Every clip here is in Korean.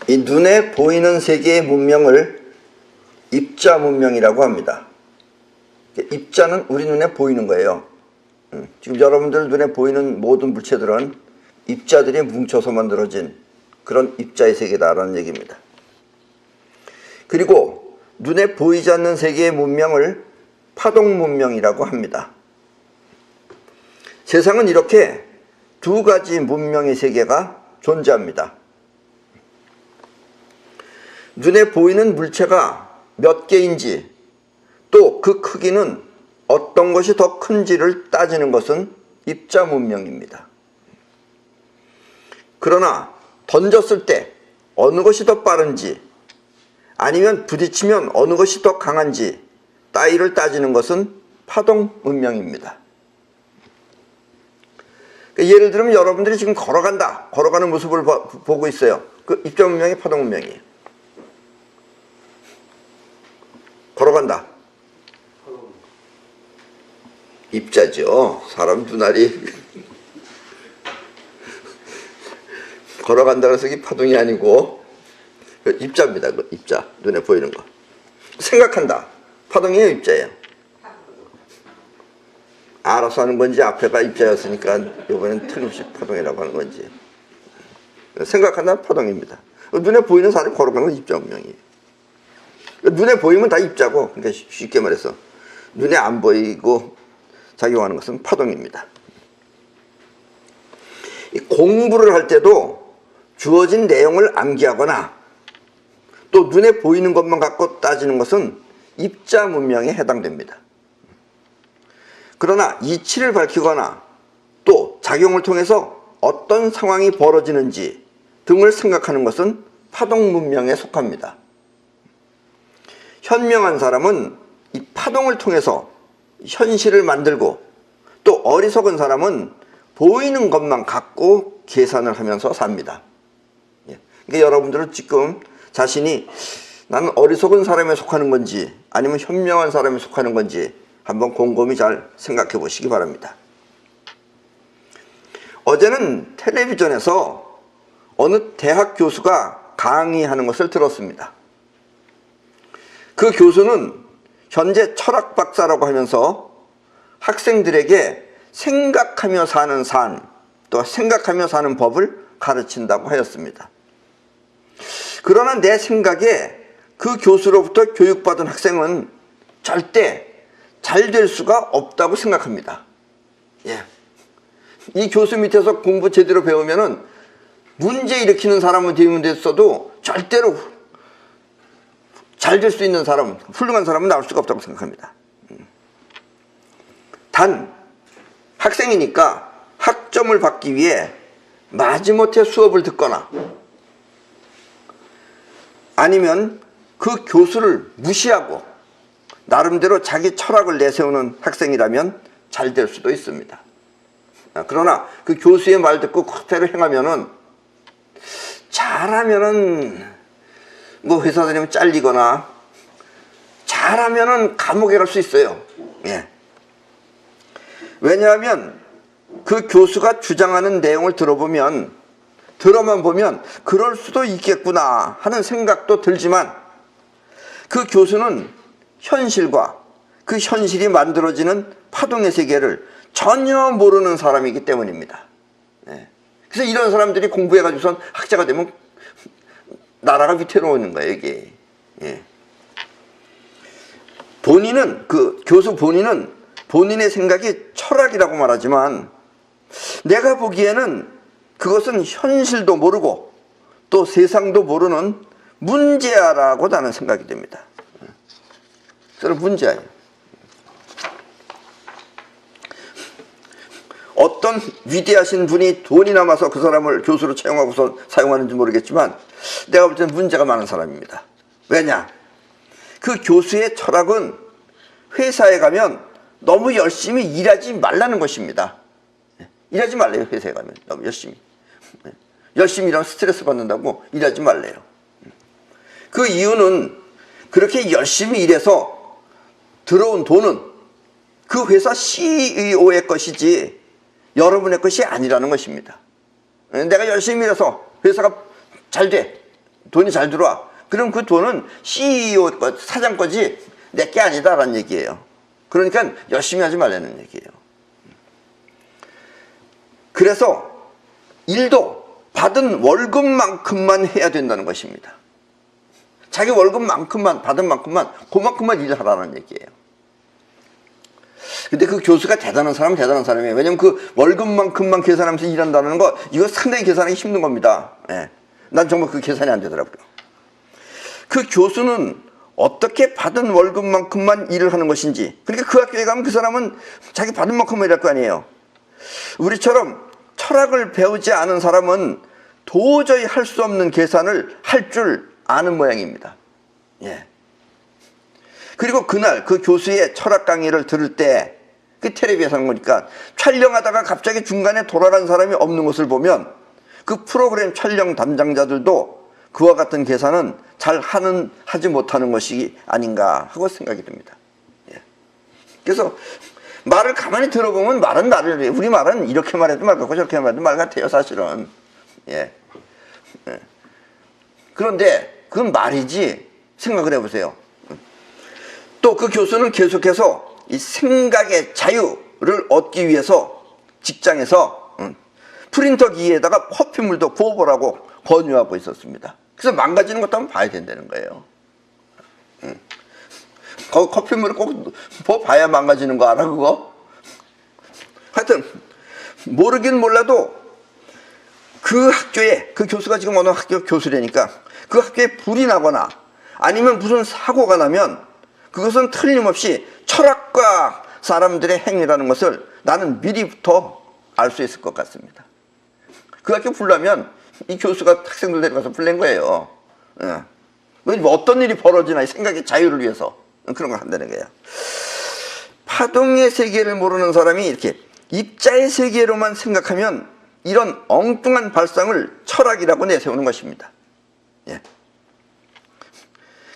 이 눈에 보이는 세계의 문명을 입자 문명이라고 합니다. 입자는 우리 눈에 보이는 거예요. 지금 여러분들 눈에 보이는 모든 물체들은 입자들이 뭉쳐서 만들어진 그런 입자의 세계다라는 얘기입니다. 그리고 눈에 보이지 않는 세계의 문명을 파동 문명이라고 합니다. 세상은 이렇게 두 가지 문명의 세계가 존재합니다. 눈에 보이는 물체가 몇 개인지 또 그 크기는 어떤 것이 더 큰지를 따지는 것은 입자 문명입니다. 그러나 던졌을 때 어느 것이 더 빠른지 아니면 부딪히면 어느 것이 더 강한지 따위를 따지는 것은 파동 문명입니다. 예를 들면 여러분들이 지금 걸어가는 모습을 보고 있어요. 그 입자 문명이 파동 문명이에요. 걸어간다. 입자죠. 사람 눈알이 걸어간다 그래서 이게 파동이 아니고 입자입니다. 그 입자, 눈에 보이는 거. 생각한다. 파동이에요, 입자예요? 알아서 하는 건지 앞에가 입자였으니까 이번엔 틀림없이 파동이라고 하는 건지. 생각한다, 파동입니다. 눈에 보이는 사람이 걸어가는 건 입자 문명이에요. 눈에 보이면 다 입자고, 그러니까 쉽게 말해서 눈에 안 보이고 작용하는 것은 파동입니다. 이 공부를 할 때도 주어진 내용을 암기하거나 또 눈에 보이는 것만 갖고 따지는 것은 입자 문명에 해당됩니다. 그러나 이치를 밝히거나 또 작용을 통해서 어떤 상황이 벌어지는지 등을 생각하는 것은 파동 문명에 속합니다. 현명한 사람은 이 파동을 통해서 현실을 만들고 또 어리석은 사람은 보이는 것만 갖고 계산을 하면서 삽니다. 그러니까 여러분들은 지금 자신이 나는 어리석은 사람에 속하는 건지 아니면 현명한 사람에 속하는 건지 한번 곰곰이 잘 생각해 보시기 바랍니다. 어제는 텔레비전에서 어느 대학 교수가 강의하는 것을 들었습니다. 그 교수는 현재 철학 박사라고 하면서 학생들에게 생각하며 사는 삶, 또 생각하며 사는 법을 가르친다고 하였습니다. 그러나 내 생각에 그 교수로부터 교육받은 학생은 절대 잘 될 수가 없다고 생각합니다. 이 교수 밑에서 공부 제대로 배우면은 문제 일으키는 사람은 되면 됐어도 절대로 잘 될 수 있는 사람, 훌륭한 사람은 나올 수가 없다고 생각합니다. 단 학생이니까 학점을 받기 위해 마지못해 수업을 듣거나 아니면 그 교수를 무시하고 나름대로 자기 철학을 내세우는 학생이라면 잘 될 수도 있습니다. 그러나 그 교수의 말 듣고 그대로 행하면은 잘하면은 뭐 회사 다니면 잘리거나 잘하면은 감옥에 갈 수 있어요. 왜냐하면 그 교수가 주장하는 내용을 들어만 보면 그럴 수도 있겠구나 하는 생각도 들지만 그 교수는 현실과 그 현실이 만들어지는 파동의 세계를 전혀 모르는 사람이기 때문입니다. 그래서 이런 사람들이 공부해가지고선 학자가 되면 나라가 위태로워지는 거예요, 이게. 그 교수 본인은 본인의 생각이 철학이라고 말하지만 내가 보기에는 그것은 현실도 모르고 또 세상도 모르는 문제야라고 나는 생각이 됩니다. 그래서 문제예요. 어떤 위대하신 분이 돈이 남아서 그 사람을 교수로 채용하고서 사용하는지 모르겠지만 내가 볼 때는 문제가 많은 사람입니다. 왜냐? 그 교수의 철학은 회사에 가면 너무 열심히 일하지 말라는 것입니다. 일하지 말래요. 회사에 가면 너무 열심히 일하면 스트레스 받는다고 일하지 말래요. 그 이유는 그렇게 열심히 일해서 들어온 돈은 그 회사 CEO의 것이지 여러분의 것이 아니라는 것입니다. 내가 열심히 일해서 회사가 잘 돼. 돈이 잘 들어와. 그럼 그 돈은 CEO 사장 거지 내 게 아니다라는 얘기예요. 그러니까 열심히 하지 말라는 얘기예요. 그래서 일도 받은 월급만큼만 해야 된다는 것입니다. 자기 월급만큼만 받은 만큼만 그만큼만 일하라는 얘기예요. 근데 그 교수가 대단한 사람은 대단한 사람이에요. 왜냐면 그 월급만큼만 계산하면서 일한다는 거 이거 상당히 계산하기 힘든 겁니다. 예. 난 정말 그 계산이 안 되더라고요. 그 교수는 어떻게 받은 월급만큼만 일을 하는 것인지, 그러니까 그 학교에 가면 그 사람은 자기 받은 만큼만 일할 거 아니에요. 우리처럼 철학을 배우지 않은 사람은 도저히 할 수 없는 계산을 할 줄 아는 모양입니다. 예. 그리고 그날 그 교수의 철학 강의를 들을 때 그 텔레비에서 하는 거니까 촬영하다가 갑자기 중간에 돌아간 사람이 없는 것을 보면 그 프로그램 촬영 담당자들도 그와 같은 계산은 하지 못하는 것이 아닌가 하고 생각이 듭니다. 예. 그래서 말을 가만히 들어보면 우리 말은 이렇게 말해도 말 같고 저렇게 말해도 말 같아요, 사실은. 예. 예. 그런데 그건 말이지 생각을 해보세요. 또 그 교수는 계속해서 이 생각의 자유를 얻기 위해서 직장에서 프린터 기에다가 커피물도 부어보라고 권유하고 있었습니다. 그래서 망가지는 것도 한번 봐야 된다는 거예요. 커피물을 꼭 부어봐야 망가지는 거 알아, 그거? 하여튼 모르긴 몰라도 그 학교에, 그 교수가 지금 어느 학교 교수라니까 그 학교에 불이 나거나 아니면 무슨 사고가 나면 그것은 틀림없이 철학과 사람들의 행위라는 것을 나는 미리부터 알 수 있을 것 같습니다. 그 학교 불나면 이 교수가 학생들 데려가서 불낸 거예요. 예. 뭐 어떤 일이 벌어지나 이 생각의 자유를 위해서 그런 걸 한다는 거예요. 파동의 세계를 모르는 사람이 이렇게 입자의 세계로만 생각하면 이런 엉뚱한 발상을 철학이라고 내세우는 것입니다. 예.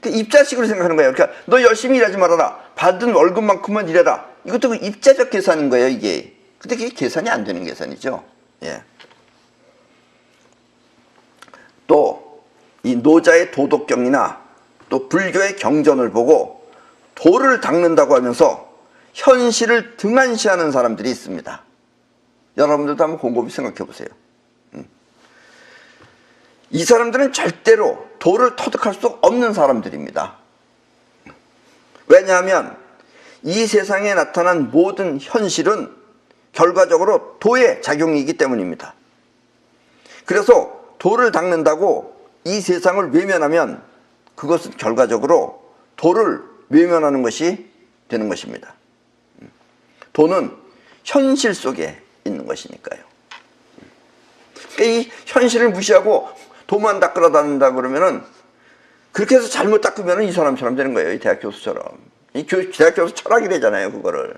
입자식으로 생각하는 거예요. 그러니까 너 열심히 일하지 말아라. 받은 월급만큼만 일해라. 이것도 그 입자적 계산인 거예요, 이게. 근데 그게 계산이 안 되는 계산이죠. 예. 또 이 노자의 도덕경이나 또 불교의 경전을 보고 도를 닦는다고 하면서 현실을 등한시하는 사람들이 있습니다. 여러분들도 한번 곰곰이 생각해 보세요. 이 사람들은 절대로 도를 터득할 수 없는 사람들입니다. 왜냐하면 이 세상에 나타난 모든 현실은 결과적으로 도의 작용이기 때문입니다. 그래서 도를 닦는다고 이 세상을 외면하면 그것은 결과적으로 도를 외면하는 것이 되는 것입니다. 도는 현실 속에 있는 것이니까요. 그러니까 이 현실을 무시하고 도만 닦으러 다닌다 그러면은 그렇게 해서 잘못 닦으면 이 사람처럼 되는 거예요. 이 대학 교수처럼. 대학 교수 철학이래잖아요, 그거를.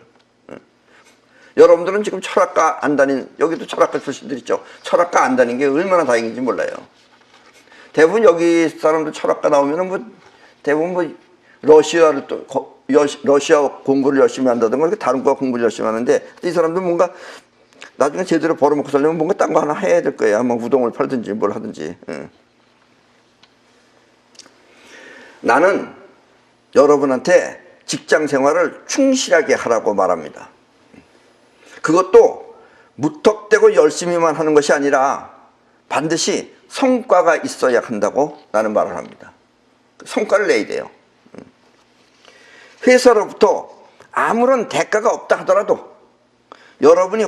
여러분들은 지금 철학과 안 다닌, 여기도 철학과 출신들 있죠. 철학과 안 다닌 게 얼마나 다행인지 몰라요. 대부분 여기 사람들 철학과 나오면은 뭐 대부분 뭐 러시아를 또 러시아 공부를 열심히 한다든가 이렇게 다른 거 공부를 열심히 하는데 이 사람들 뭔가 나중에 제대로 벌어먹고 살려면 뭔가 딴 거 하나 해야 될 거예요. 한번 우동을 팔든지 뭘 하든지. 나는 여러분한테 직장 생활을 충실하게 하라고 말합니다. 그것도 무턱대고 열심히만 하는 것이 아니라 반드시 성과가 있어야 한다고 나는 말을 합니다. 성과를 내야 돼요. 회사로부터 아무런 대가가 없다 하더라도 여러분이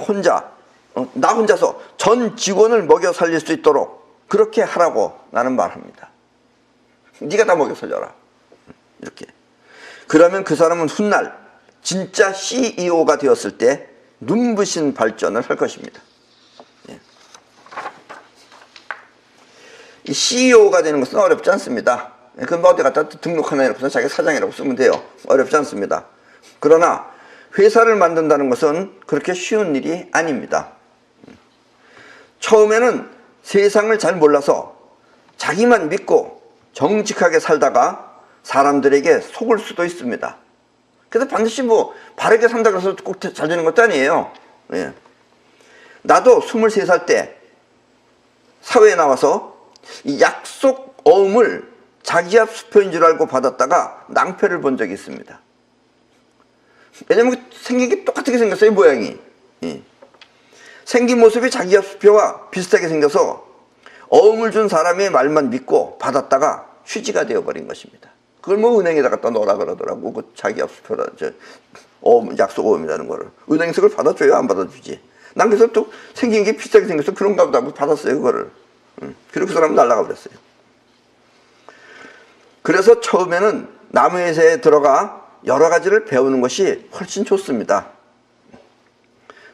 나 혼자서 전 직원을 먹여 살릴 수 있도록 그렇게 하라고 나는 말합니다. 네가 다 먹여 살려라. 이렇게. 그러면 그 사람은 훗날 진짜 CEO가 되었을 때 눈부신 발전을 할 것입니다. 예. 이 CEO가 되는 것은 어렵지 않습니다. 그건 어디 갖다 등록 하나 해놓고서 자기 사장이라고 쓰면 돼요. 어렵지 않습니다. 그러나 회사를 만든다는 것은 그렇게 쉬운 일이 아닙니다. 처음에는 세상을 잘 몰라서 자기만 믿고 정직하게 살다가 사람들에게 속을 수도 있습니다. 그래서 반드시 뭐 바르게 산다고 해서 꼭 잘 되는 것도 아니에요. 예. 나도 23살 때 사회에 나와서 이 약속 어음을 자기야 수표인 줄 알고 받았다가 낭패를 본 적이 있습니다. 왜냐면 생긴 게 똑같게 생겼어요, 모양이. 생긴 모습이 자기야 수표와 비슷하게 생겨서 어음을 준 사람의 말만 믿고 받았다가 휴지가 되어버린 것입니다. 그걸 뭐 은행에다가 또 넣으라 그러더라고. 그 자기야 수표라, 어음, 약속 어음이라는 거를. 은행에서 그걸 받아줘요, 안 받아주지? 난 그래서 또 생긴 게 비슷하게 생겨서 그런가 보다 하고 받았어요, 그거를. 그리고 그 사람은 날아가 버렸어요. 그래서 처음에는 남의 회사에 들어가 여러 가지를 배우는 것이 훨씬 좋습니다.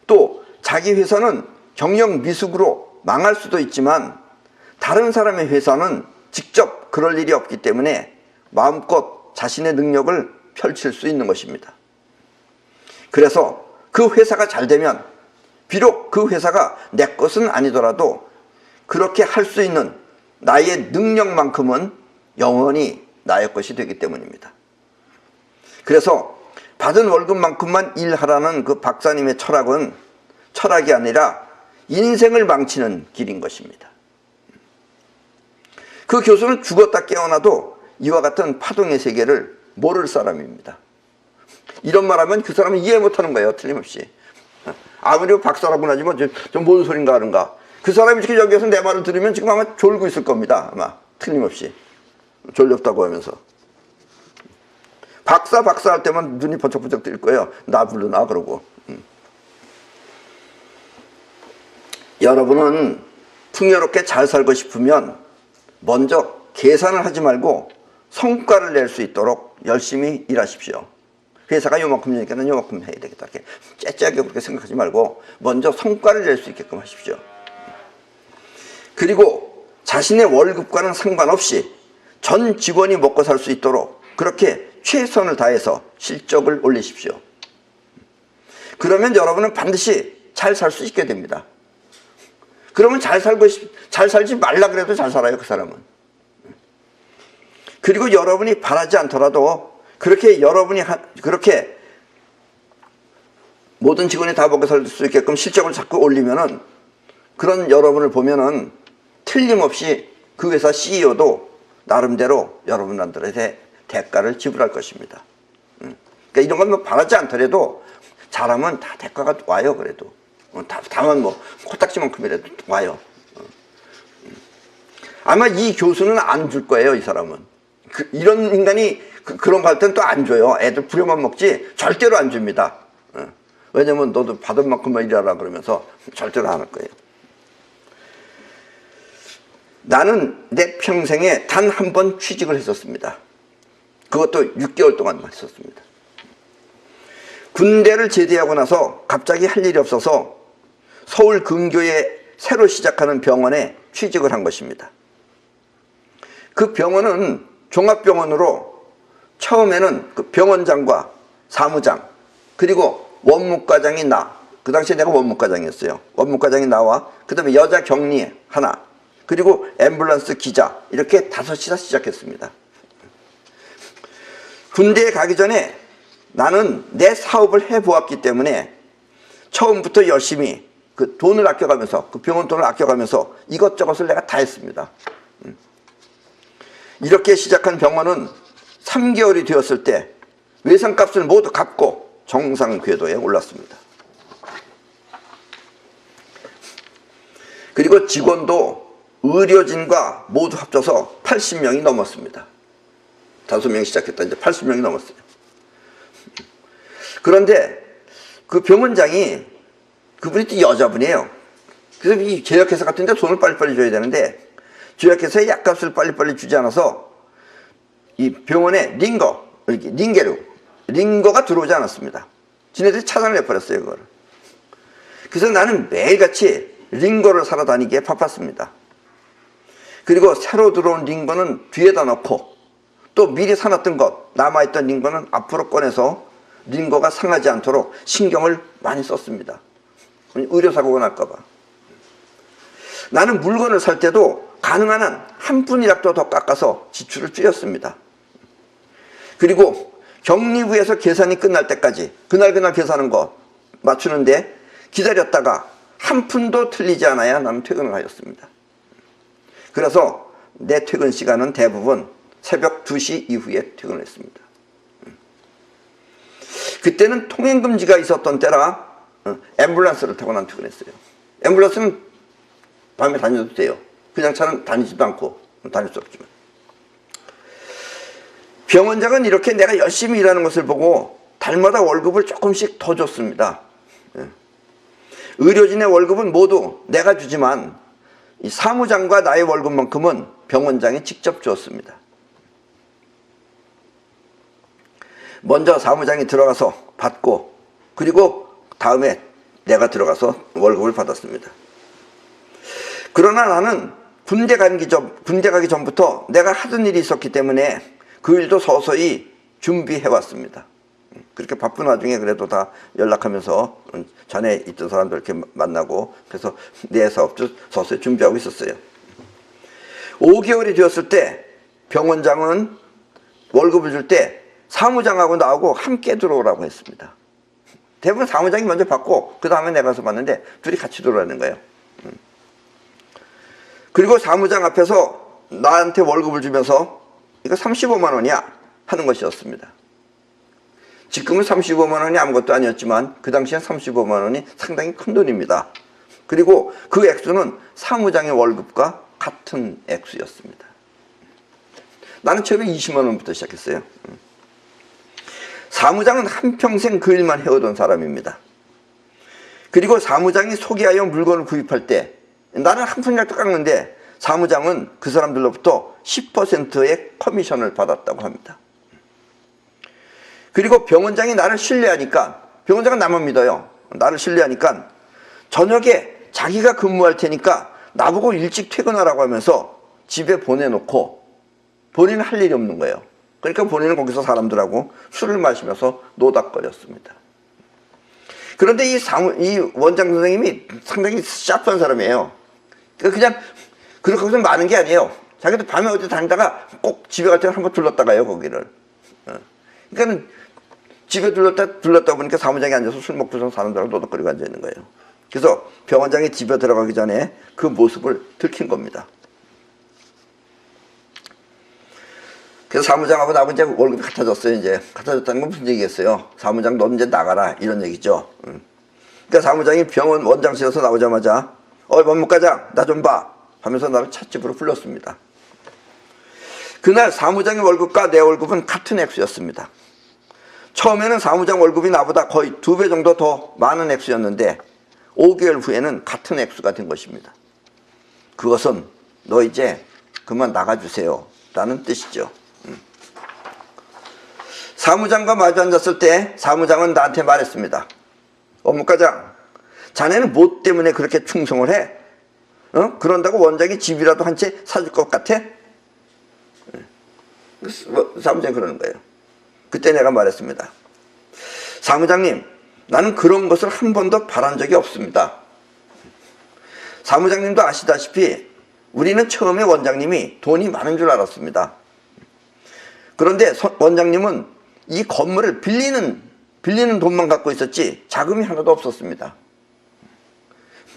또 자기 회사는 경영 미숙으로 망할 수도 있지만 다른 사람의 회사는 직접 그럴 일이 없기 때문에 마음껏 자신의 능력을 펼칠 수 있는 것입니다. 그래서 그 회사가 잘 되면 비록 그 회사가 내 것은 아니더라도 그렇게 할 수 있는 나의 능력만큼은 영원히 나의 것이 되기 때문입니다. 그래서 받은 월급만큼만 일하라는 그 박사님의 철학은 철학이 아니라 인생을 망치는 길인 것입니다. 그 교수는 죽었다 깨어나도 이와 같은 파동의 세계를 모를 사람입니다. 이런 말하면 그 사람은 이해 못하는 거예요, 틀림없이. 아무리 박사라고 하지만 좀 뭔 소린가 하는가. 그 사람이 이렇게 여기서 내 말을 들으면 지금 아마 졸고 있을 겁니다. 아마 틀림없이 졸렵다고 하면서. 박사 할 때만 눈이 번쩍번쩍 뜰 거예요. 나 불러놔 그러고. 여러분은 풍요롭게 잘 살고 싶으면 먼저 계산을 하지 말고 성과를 낼 수 있도록 열심히 일하십시오. 회사가 요만큼이니까 요만큼 해야 되겠다, 이렇게 째째하게 그렇게 생각하지 말고 먼저 성과를 낼 수 있게끔 하십시오. 그리고 자신의 월급과는 상관없이 전 직원이 먹고 살 수 있도록 그렇게 최선을 다해서 실적을 올리십시오. 그러면 여러분은 반드시 잘 살 수 있게 됩니다. 그러면 잘 살지 말라 그래도 잘 살아요, 그 사람은. 그리고 여러분이 바라지 않더라도 그렇게 그렇게 모든 직원이 다 먹고 살 수 있게끔 실적을 자꾸 올리면은 그런 여러분을 보면은 틀림없이 그 회사 CEO도 나름대로 여러분들한테 대가를 지불할 것입니다. 그러니까 이런 건 뭐 바라지 않더라도 잘하면 다 대가가 와요, 그래도. 다만 뭐 코딱지만큼이라도 와요. 아마 이 교수는 안 줄 거예요, 이 사람은. 이런 인간이 그런 거 할 땐 또 안 줘요. 애들 부려만 먹지 절대로 안 줍니다. 왜냐면 너도 받은 만큼만 일하라 그러면서 절대로 안 할 거예요. 나는 내 평생에 단 한 번 취직을 했었습니다. 그것도 6개월 동안만 했었습니다. 군대를 제대하고 나서 갑자기 할 일이 없어서 서울 근교에 새로 시작하는 병원에 취직을 한 것입니다. 그 병원은 종합병원으로 처음에는 그 병원장과 사무장 그리고 원무과장이 그 당시에 내가 원무과장이었어요. 원무과장이 나와 그 다음에 여자 격리 하나 그리고 앰뷸런스 기자 이렇게 5이서 시작했습니다. 군대에 가기 전에 나는 내 사업을 해보았기 때문에 처음부터 열심히 그 돈을 아껴가면서 그 병원 돈을 아껴가면서 이것저것을 내가 다 했습니다. 이렇게 시작한 병원은 3개월이 되었을 때 외상값을 모두 갚고 정상 궤도에 올랐습니다. 그리고 직원도 의료진과 모두 합쳐서 80명이 넘었습니다. 5명이 시작했다 이제 80명이 넘었어요. 그런데 그 병원장이 그분이 또 여자분이에요. 그래서 이 제약회사 같은 데 돈을 빨리빨리 줘야 되는데 제약회사에 약값을 빨리빨리 주지 않아서 이 병원에 링거가 들어오지 않았습니다. 지네들이 차단을 해버렸어요, 그거를. 그래서 나는 매일같이 링거를 사러 다니기에 바빴습니다. 그리고 새로 들어온 링거는 뒤에다 넣고 또 미리 사놨던 것, 남아있던 링거는 앞으로 꺼내서 링거가 상하지 않도록 신경을 많이 썼습니다. 의료사고가 날까봐. 나는 물건을 살 때도 가능한 한 한 푼이라도 더 깎아서 지출을 줄였습니다. 그리고 격리부에서 계산이 끝날 때까지 그날 계산한 거 맞추는데 기다렸다가 한 푼도 틀리지 않아야 나는 퇴근을 하였습니다. 그래서 내 퇴근 시간은 대부분 새벽 2시 이후에 퇴근했습니다. 그때는 통행금지가 있었던 때라 앰뷸런스를 타고 난 퇴근했어요. 앰뷸런스는 밤에 다녀도 돼요. 그냥 차는 다니지도 않고 다닐 수 없지만. 병원장은 이렇게 내가 열심히 일하는 것을 보고 달마다 월급을 조금씩 더 줬습니다. 의료진의 월급은 모두 내가 주지만 이 사무장과 나의 월급만큼은 병원장이 직접 주었습니다. 먼저 사무장이 들어가서 받고 그리고 다음에 내가 들어가서 월급을 받았습니다. 그러나 나는 군대 가기 전부터 내가 하던 일이 있었기 때문에 그 일도 서서히 준비해 왔습니다. 그렇게 바쁜 와중에 그래도 다 연락하면서 전에 있던 사람들 이렇게 만나고 그래서 내 사업도 서서히 준비하고 있었어요. 5개월이 되었을 때 병원장은 월급을 줄 때 사무장하고 나하고 함께 들어오라고 했습니다. 대부분 사무장이 먼저 받고 그 다음에 내가 가서 받는데 둘이 같이 들어오라는 거예요. 그리고 사무장 앞에서 나한테 월급을 주면서 이거 35만 원이야 하는 것이었습니다. 지금은 35만 원이 아무것도 아니었지만 그 당시엔 35만 원이 상당히 큰 돈입니다. 그리고 그 액수는 사무장의 월급과 같은 액수였습니다. 나는 처음에 20만 원부터 시작했어요. 사무장은 한평생 그 일만 해오던 사람입니다. 그리고 사무장이 소개하여 물건을 구입할 때 나는 한 푼이라도 깎는데 사무장은 그 사람들로부터 10%의 커미션을 받았다고 합니다. 그리고 병원장이 나를 신뢰하니까, 병원장은 나만 믿어요. 나를 신뢰하니까 저녁에 자기가 근무할 테니까 나보고 일찍 퇴근하라고 하면서 집에 보내놓고 본인은 할 일이 없는 거예요. 그러니까 본인은 거기서 사람들하고 술을 마시면서 노닥거렸습니다. 그런데 이 원장 선생님이 상당히 샤프한 사람이에요. 그냥 그렇게 많은 게 아니에요. 자기도 밤에 어디 다니다가 꼭 집에 갈 때는 한번 들렀다가요, 거기를. 그러니까 집에 들렀다 보니까 사무장이 앉아서 술 먹고서 사람들하고 노닥거리고 앉아있는 거예요. 그래서 병원장이 집에 들어가기 전에 그 모습을 들킨 겁니다. 그래서 사무장하고 나하고 이제 월급이 같아졌어요. 이제 같아졌다는 건 무슨 얘기겠어요? 사무장 너 이제 나가라 이런 얘기죠. 그러니까 사무장이 병원 원장실에서 나오자마자 원무과장 나 좀 봐 하면서 나를 찻집으로 불렀습니다. 그날 사무장의 월급과 내 월급은 같은 액수였습니다. 처음에는 사무장 월급이 나보다 거의 2배 정도 더 많은 액수였는데 5개월 후에는 같은 액수가 된 것입니다. 그것은 너 이제 그만 나가주세요 라는 뜻이죠. 사무장과 마주 앉았을 때 사무장은 나한테 말했습니다. 원무과장, 자네는 뭐 때문에 그렇게 충성을 해? 그런다고 원장이 집이라도 한 채 사줄 것 같아? 사무장이 그러는 거예요. 그때 내가 말했습니다. 사무장님, 나는 그런 것을 한 번도 바란 적이 없습니다. 사무장님도 아시다시피 우리는 처음에 원장님이 돈이 많은 줄 알았습니다. 그런데 원장님은 이 건물을 빌리는 돈만 갖고 있었지 자금이 하나도 없었습니다.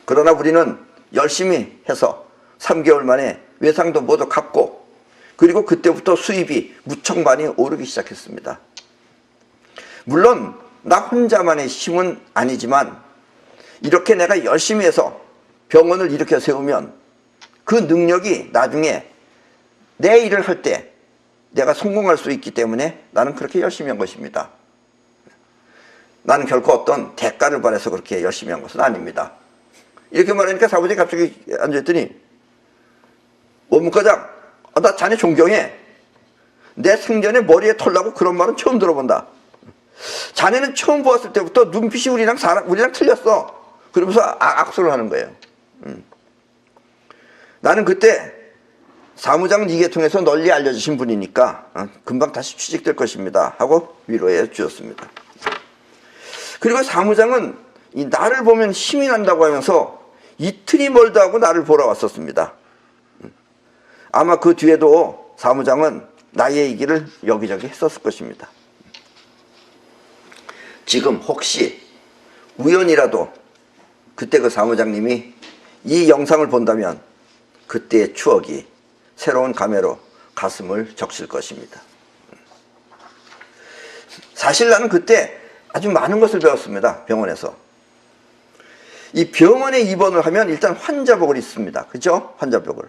그러나 우리는 열심히 해서 3개월 만에 외상도 모두 갚고 그리고 그때부터 수입이 무척 많이 오르기 시작했습니다. 물론 나 혼자만의 힘은 아니지만 이렇게 내가 열심히 해서 병원을 일으켜 세우면 그 능력이 나중에 내 일을 할 때 내가 성공할 수 있기 때문에 나는 그렇게 열심히 한 것입니다. 나는 결코 어떤 대가를 바라서 그렇게 열심히 한 것은 아닙니다. 이렇게 말하니까 사무장이 갑자기 앉아있더니 원무과장, 나 자네 존경해. 내 생전에 머리에 털 나고 그런 말은 처음 들어본다. 자네는 처음 보았을 때부터 눈빛이 우리랑 틀렸어. 그러면서 악수를 하는 거예요. 나는 그때 사무장은 이 계통에서 널리 알려주신 분이니까 금방 다시 취직될 것입니다 하고 위로해 주었습니다. 그리고 사무장은 나를 보면 힘이 난다고 하면서 이틀이 멀다 하고 나를 보러 왔었습니다. 아마 그 뒤에도 사무장은 나의 얘기를 여기저기 했었을 것입니다. 지금 혹시 우연이라도 그때 그 사무장님이 이 영상을 본다면 그때의 추억이 새로운 감회로 가슴을 적실 것입니다. 사실 나는 그때 아주 많은 것을 배웠습니다. 병원에서. 이 병원에 입원을 하면 일단 환자복을 입습니다. 그죠? 환자복을.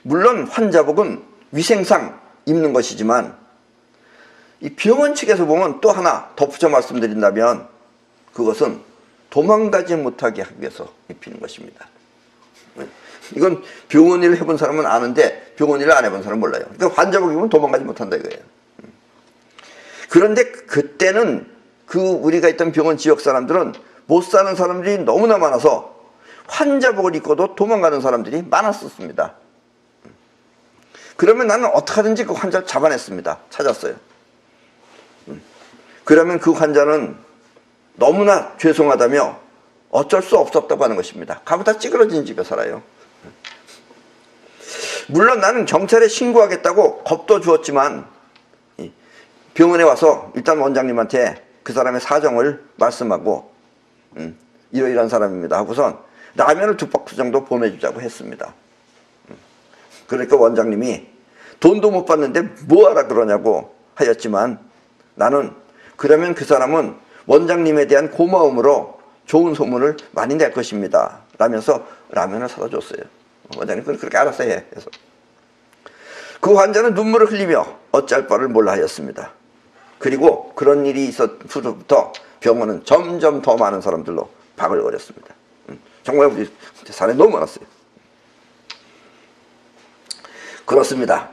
물론 환자복은 위생상 입는 것이지만 이 병원 측에서 보면 또 하나 덧붙여 말씀드린다면 그것은 도망가지 못하게 하기 위해서 입히는 것입니다. 이건 병원 일을 해본 사람은 아는데 병원 일을 안 해본 사람은 몰라요. 그러니까 환자복 입으면 도망가지 못한다 이거예요. 그런데 그때는 그 우리가 있던 병원 지역 사람들은 못 사는 사람들이 너무나 많아서 환자복을 입고도 도망가는 사람들이 많았었습니다. 그러면 나는 어떻게 하든지 그 환자를 잡아냈습니다. 찾았어요. 그러면 그 환자는 너무나 죄송하다며 어쩔 수 없었다고 하는 것입니다. 가보다 찌그러진 집에 살아요. 물론 나는 경찰에 신고하겠다고 겁도 주었지만 병원에 와서 일단 원장님한테 그 사람의 사정을 말씀하고 이러이러한 사람입니다 하고선 라면을 2박스 정도 보내주자고 했습니다. 그러니까 원장님이 돈도 못 받는데 뭐하라 그러냐고 하였지만 나는 그러면 그 사람은 원장님에 대한 고마움으로 좋은 소문을 많이 낼 것입니다 라면서 라면을 사다 줬어요. 원장님 그렇게 알아서 해 해서 그 환자는 눈물을 흘리며 어쩔 바를 몰라 하였습니다. 그리고 그런 일이 있었 후부터 병원은 점점 더 많은 사람들로 바글거렸습니다. 정말 우리 사람이 너무 많았어요. 그렇습니다.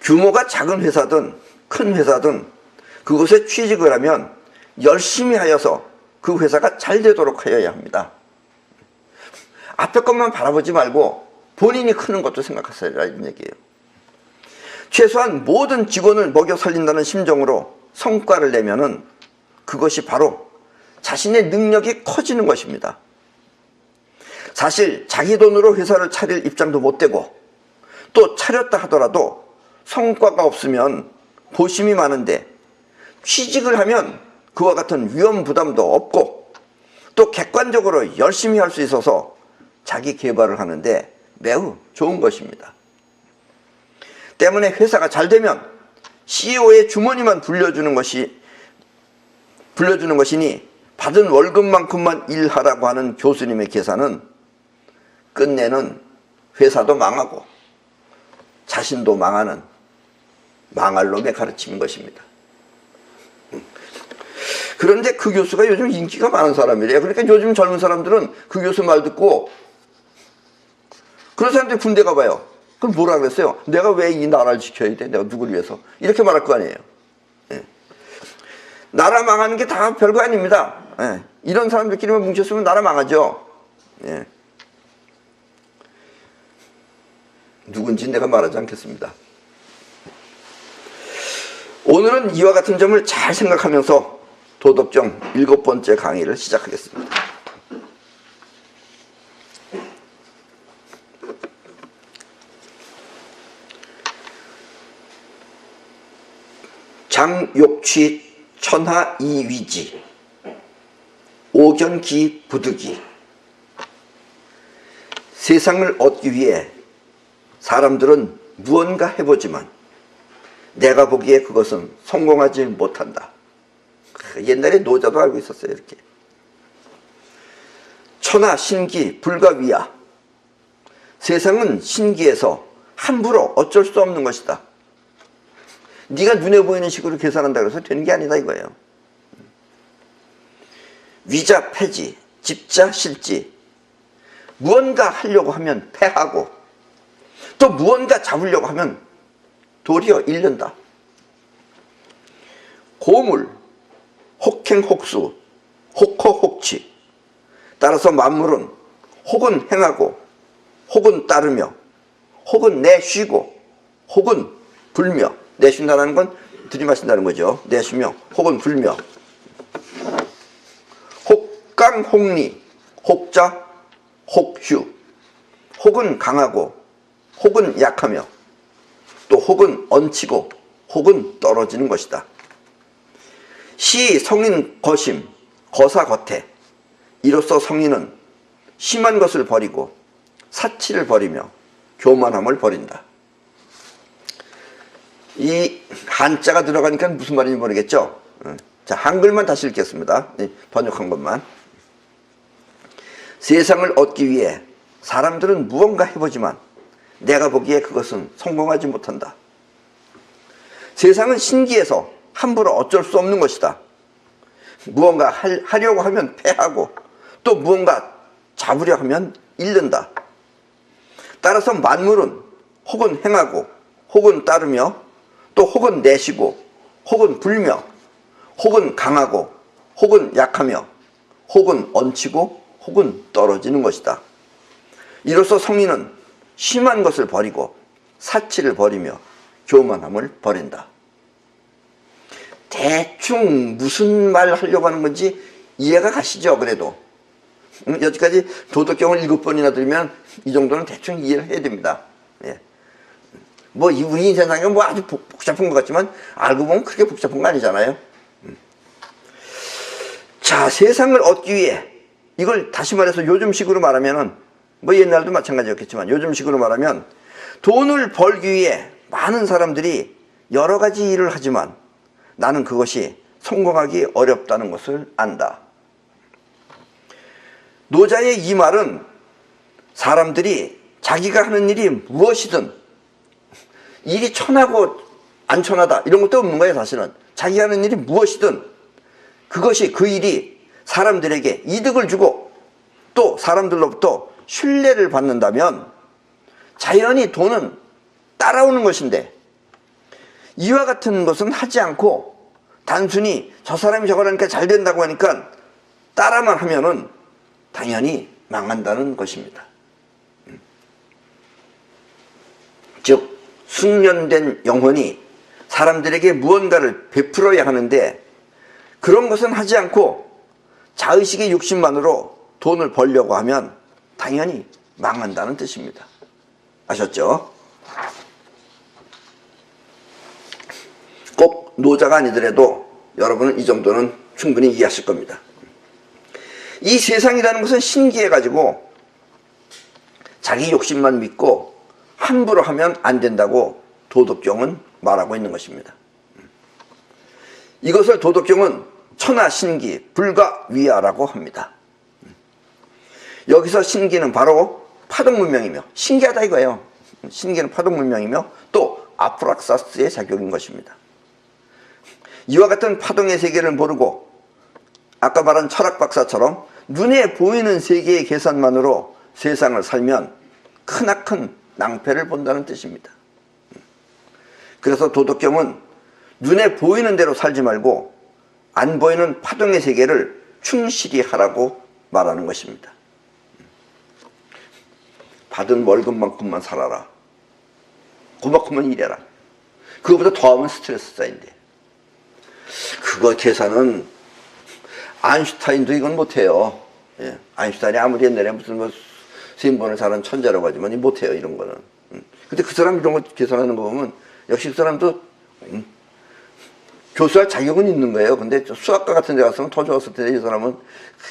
규모가 작은 회사든 큰 회사든 그곳에 취직을 하면 열심히 하여서 그 회사가 잘 되도록 하여야 합니다. 앞에 것만 바라보지 말고 본인이 크는 것도 생각하세요라는 얘기예요. 최소한 모든 직원을 먹여 살린다는 심정으로 성과를 내면은 그것이 바로 자신의 능력이 커지는 것입니다. 사실 자기 돈으로 회사를 차릴 입장도 못 되고 또 차렸다 하더라도 성과가 없으면 고심이 많은데 취직을 하면 그와 같은 위험 부담도 없고 또 객관적으로 열심히 할 수 있어서 자기 개발을 하는데 매우 좋은 것입니다. 때문에 회사가 잘 되면 CEO의 주머니만 불려주는 것이니 받은 월급만큼만 일하라고 하는 교수님의 계산은 끝내는 회사도 망하고 자신도 망하는 망할 놈의 가르침인 것입니다. 그런데 그 교수가 요즘 인기가 많은 사람이래요. 그러니까 요즘 젊은 사람들은 그 교수 말 듣고 그런 사람들이 군대 가봐요. 그럼 뭐라 그랬어요? 내가 왜 이 나라를 지켜야 돼? 내가 누구를 위해서? 이렇게 말할 거 아니에요. 예. 나라 망하는 게 다 별거 아닙니다. 예. 이런 사람들끼리만 뭉쳤으면 나라 망하죠. 예. 누군지 내가 말하지 않겠습니다. 오늘은 이와 같은 점을 잘 생각하면서 도덕정 7번째 강의를 시작하겠습니다. 장욕취 천하이위지 오견기 부득이. 세상을 얻기 위해 사람들은 무언가 해보지만 내가 보기에 그것은 성공하지 못한다. 옛날에 노자도 알고 있었어요. 이렇게 천하 신기 불가위야. 세상은 신기해서 함부로 어쩔 수 없는 것이다. 네가 눈에 보이는 식으로 계산한다 그래서 되는 게 아니다 이거예요. 위자 패지, 집자 실지. 무언가 하려고 하면 패하고 또 무언가 잡으려고 하면 도리어 잃는다. 고물, 혹행혹수, 혹허혹치. 따라서 만물은 혹은 행하고 혹은 따르며 혹은 내쉬고 혹은 불며. 내쉰다는 건 들이마신다는 거죠. 내쉬며 혹은 불며. 혹강혹리, 혹자 혹휴. 혹은 강하고 혹은 약하며 또 혹은 얹히고 혹은 떨어지는 것이다. 시 성인 거심, 거사 겉에. 이로써 성인은 심한 것을 버리고 사치를 버리며 교만함을 버린다. 이 한자가 들어가니까 무슨 말인지 모르겠죠. 자, 한글만 다시 읽겠습니다. 번역한 것만. 세상을 얻기 위해 사람들은 무언가 해보지만 내가 보기에 그것은 성공하지 못한다. 세상은 신기해서 함부로 어쩔 수 없는 것이다. 무언가 하려고 하면 패하고 또 무언가 잡으려 하면 잃는다. 따라서 만물은 혹은 행하고 혹은 따르며 또 혹은 내쉬고 혹은 불며 혹은 강하고 혹은 약하며 혹은 얹히고 혹은 떨어지는 것이다. 이로써 성인은 심한 것을 버리고 사치를 버리며 교만함을 버린다. 대충 무슨 말 하려고 하는 건지 이해가 가시죠? 그래도 여기까지 도덕경을 7번이나 들으면 이 정도는 대충 이해를 해야 됩니다. 예. 뭐 우리 세상에 뭐 아주 복잡한 것 같지만 알고 보면 그렇게 복잡한 거 아니잖아요. 자, 세상을 얻기 위해, 이걸 다시 말해서 요즘식으로 말하면은 뭐 옛날도 마찬가지였겠지만 요즘식으로 말하면 돈을 벌기 위해 많은 사람들이 여러 가지 일을 하지만 나는 그것이 성공하기 어렵다는 것을 안다. 노자의 이 말은 사람들이 자기가 하는 일이 무엇이든 일이 천하고 안 천하다 이런 것도 없는 거예요. 사실은 자기가 하는 일이 무엇이든 그것이 그 일이 사람들에게 이득을 주고 또 사람들로부터 신뢰를 받는다면 자연히 돈은 따라오는 것인데, 이와 같은 것은 하지 않고 단순히 저 사람이 저걸 하니까 잘 된다고 하니까 따라만 하면은 당연히 망한다는 것입니다. 즉 숙련된 영혼이 사람들에게 무언가를 베풀어야 하는데 그런 것은 하지 않고 자의식의 욕심만으로 돈을 벌려고 하면 당연히 망한다는 뜻입니다. 아셨죠? 꼭 노자가 아니더라도 여러분은 이 정도는 충분히 이해하실 겁니다. 이 세상이라는 것은 신기해가지고 자기 욕심만 믿고 함부로 하면 안 된다고 도덕경은 말하고 있는 것입니다. 이것을 도덕경은 천하신기 불가위하라고 합니다. 여기서 신기는 바로 파동문명이며, 신기하다 이거예요. 신기는 파동문명이며 또 아프락사스의 작용인 것입니다. 이와 같은 파동의 세계를 모르고 아까 말한 철학 박사처럼 눈에 보이는 세계의 계산만으로 세상을 살면 크나큰 낭패를 본다는 뜻입니다. 그래서 도덕경은 눈에 보이는 대로 살지 말고 안 보이는 파동의 세계를 충실히 하라고 말하는 것입니다. 받은 월급만큼만 살아라. 그만큼만 일해라. 그거보다 더하면 스트레스 쌓인대. 그거 계산은 아인슈타인도 이건 못해요. 예. 아인슈타인이 아무리 옛날에 무슨 뭐 시인본을 잘하는 천재라고 하지만 못해요, 이런 거는. 근데 그 사람 이런 거 계산하는 거 보면 역시 그 사람도 교수할 자격은 있는 거예요. 근데 수학과 같은 데 갔으면 더 좋았을 텐데 이 사람은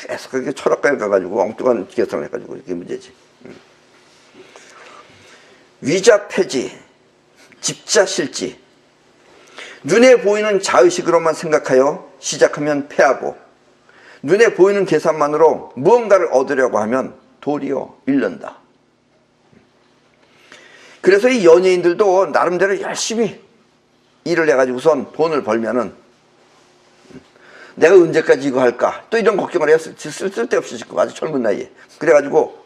계속 그렇게 철학과에 가가지고 엉뚱한 계산을 해가지고 이게 문제지. 위자 폐지, 집자 실지. 눈에 보이는 자의식으로만 생각하여 시작하면 패하고 눈에 보이는 계산만으로 무언가를 얻으려고 하면 도리어 잃는다. 그래서 이 연예인들도 나름대로 열심히 일을 해가지고선 돈을 벌면은 내가 언제까지 이거 할까? 또 이런 걱정을 해요. 쓸데없이 짓고 아주 젊은 나이에. 그래가지고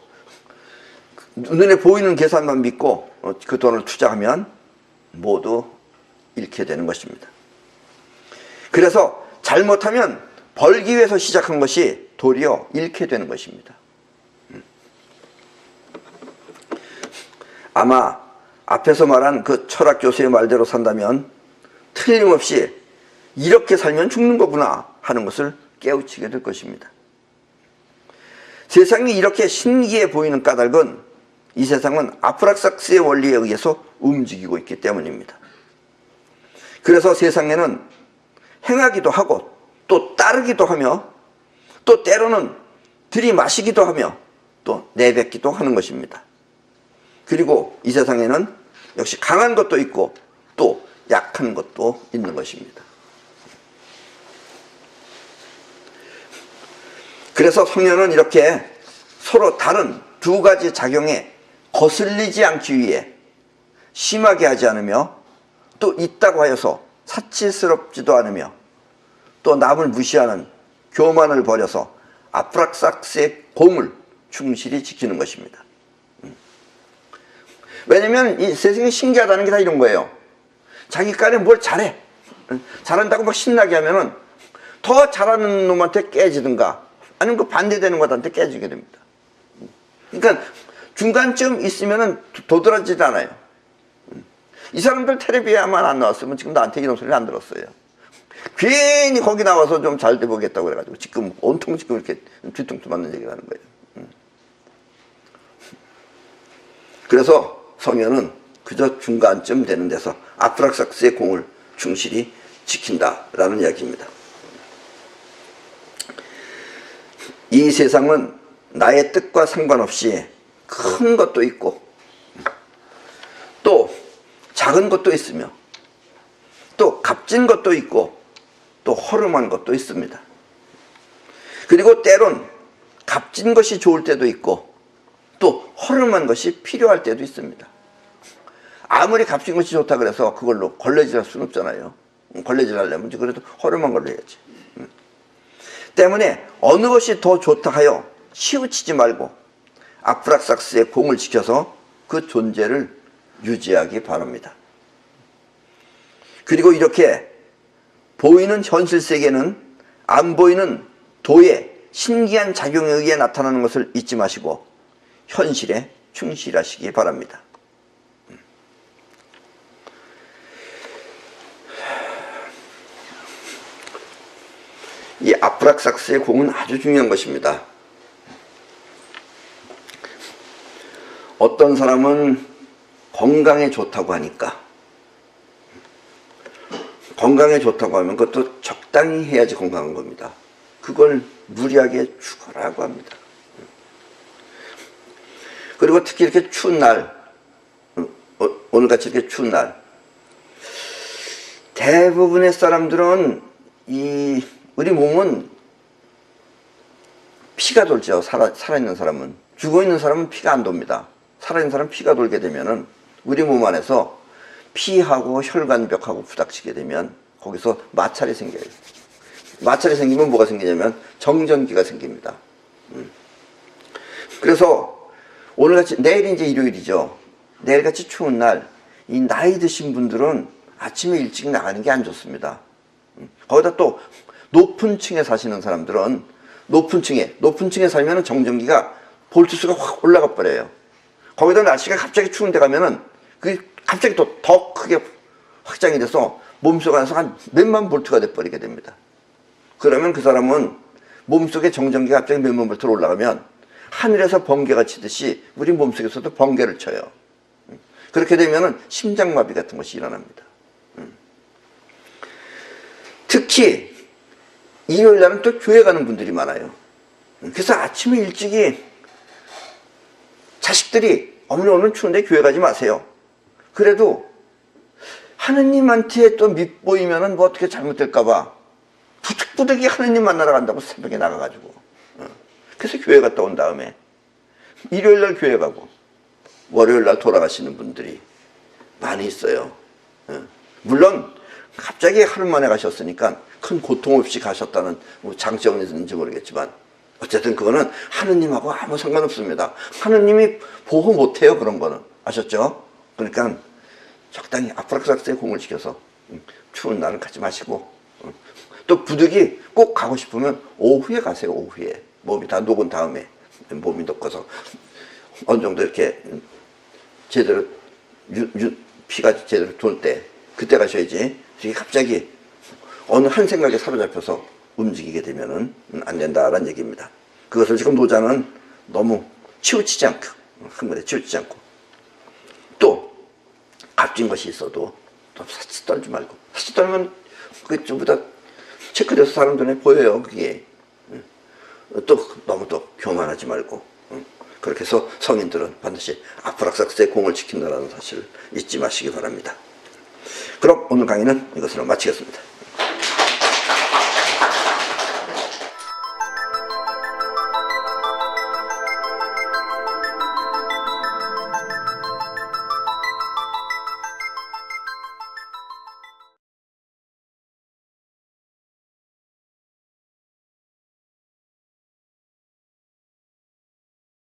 눈에 보이는 계산만 믿고 그 돈을 투자하면 모두 잃게 되는 것입니다. 그래서 잘못하면 벌기 위해서 시작한 것이 도리어 잃게 되는 것입니다. 아마 앞에서 말한 그 철학 교수의 말대로 산다면 틀림없이 이렇게 살면 죽는 거구나 하는 것을 깨우치게 될 것입니다. 세상이 이렇게 신기해 보이는 까닭은 이 세상은 아프락사스의 원리에 의해서 움직이고 있기 때문입니다. 그래서 세상에는 행하기도 하고 또 따르기도 하며 또 때로는 들이마시기도 하며 또 내뱉기도 하는 것입니다. 그리고 이 세상에는 역시 강한 것도 있고 또 약한 것도 있는 것입니다. 그래서 성령은 이렇게 서로 다른 두 가지 작용에 거슬리지 않기 위해 심하게 하지 않으며 또 있다고 하여서 사치스럽지도 않으며 또 남을 무시하는 교만을 버려서 아프락삭스의 공을 충실히 지키는 것입니다. 왜냐면 이 세상이 신기하다는 게 다 이런 거예요. 자기간에 뭘 잘해. 잘한다고 막 신나게 하면은 더 잘하는 놈한테 깨지든가 아니면 그 반대되는 것한테 깨지게 됩니다. 그러니까 중간쯤 있으면은 도드라지지 않아요. 이 사람들 텔레비에만 안 나왔으면 지금 나한테 이런 소리를 안 들었어요. 괜히 거기 나와서 좀 잘 돼 보겠다고 그래가지고 지금 온통 지금 이렇게 뒤통수 맞는 얘기를 하는 거예요. 그래서 성현은 그저 중간쯤 되는 데서 아프락삭스의 공을 충실히 지킨다라는 이야기입니다. 이 세상은 나의 뜻과 상관없이 큰 것도 있고 또 작은 것도 있으며 또 값진 것도 있고 또 허름한 것도 있습니다. 그리고 때론 값진 것이 좋을 때도 있고 또 허름한 것이 필요할 때도 있습니다. 아무리 값진 것이 좋다 그래서 그걸로 걸레질 할 수는 없잖아요. 걸레질 하려면 그래도 허름한 걸로 해야지. 때문에 어느 것이 더 좋다 하여 치우치지 말고 아프락삭스의 공을 지켜서 그 존재를 유지하기 바랍니다. 그리고 이렇게 보이는 현실 세계는 안 보이는 도의 신기한 작용에 의해 나타나는 것을 잊지 마시고 현실에 충실하시기 바랍니다. 이 아프락삭스의 공은 아주 중요한 것입니다. 어떤 사람은 건강에 좋다고 하니까 건강에 좋다고 하면 그것도 적당히 해야지 건강한 겁니다. 그걸 무리하게 죽으라고 합니다. 그리고 특히 이렇게 추운 날, 오늘같이 이렇게 추운 날 대부분의 사람들은 우리 몸은 피가 돌죠. 살아있는 사람은. 죽어있는 사람은 피가 안 돕니다. 살아있는 사람은 피가 돌게 되면은 우리 몸 안에서 피하고 혈관벽하고 부닥치게 되면 거기서 마찰이 생겨요. 마찰이 생기면 뭐가 생기냐면 정전기가 생깁니다. 그래서 오늘같이 내일이 이제 일요일이죠. 내일같이 추운 날 이 나이 드신 분들은 아침에 일찍 나가는 게 안 좋습니다. 거기다 또 높은 층에 사시는 사람들은 높은 층에 살면 정전기가 볼트수가 확 올라가 버려요. 거기다 날씨가 갑자기 추운 데 가면은 그게 갑자기 또 더 크게 확장이 돼서 몸속 안에서 한 몇만 볼트가 돼버리게 됩니다. 그러면 그 사람은 몸속에 정전기가 갑자기 몇만 볼트로 올라가면 하늘에서 번개가 치듯이 우리 몸속에서도 번개를 쳐요. 그렇게 되면은 심장마비 같은 것이 일어납니다. 특히 일요일 날은 또 교회 가는 분들이 많아요. 그래서 아침에 일찍이 자식들이 어머니 오늘 추운데 교회 가지 마세요. 그래도 하느님한테 또 밉보이면은 뭐 어떻게 잘못될까봐 부득부득이 하느님 만나러 간다고 새벽에 나가가지고 그래서 교회 갔다 온 다음에 일요일 날 교회 가고 월요일 날 돌아가시는 분들이 많이 있어요. 물론 갑자기 하루 만에 가셨으니까 큰 고통 없이 가셨다는 장점이 있는지 모르겠지만 어쨌든 그거는 하느님하고 아무 상관없습니다. 하느님이 보호 못해요. 그런 거는. 아셨죠? 그러니까 적당히 아프락삭스의 공을 지켜서 추운 날은 가지 마시고 또 부득이 꼭 가고 싶으면 오후에 가세요. 오후에 몸이 다 녹은 다음에 몸이 녹아서 어느 정도 이렇게 제대로 피가 제대로 돌 때 그때 가셔야지. 이게 갑자기 어느 한 생각에 사로잡혀서 움직이게 되면은 안 된다라는 얘기입니다. 그것을 지금 노자는 너무 치우치지 않고 한 번에 치우치지 않고 또 값진 것이 있어도 또 사치 떨지 말고 사치 떨면 그게 전부 다 체크돼서 사람 눈에 보여요. 그게 또 너무 또 교만하지 말고 그렇게 해서 성인들은 반드시 아프락삭스의 공을 지킨다는 사실을 잊지 마시기 바랍니다. 그럼 오늘 강의는 이것으로 마치겠습니다.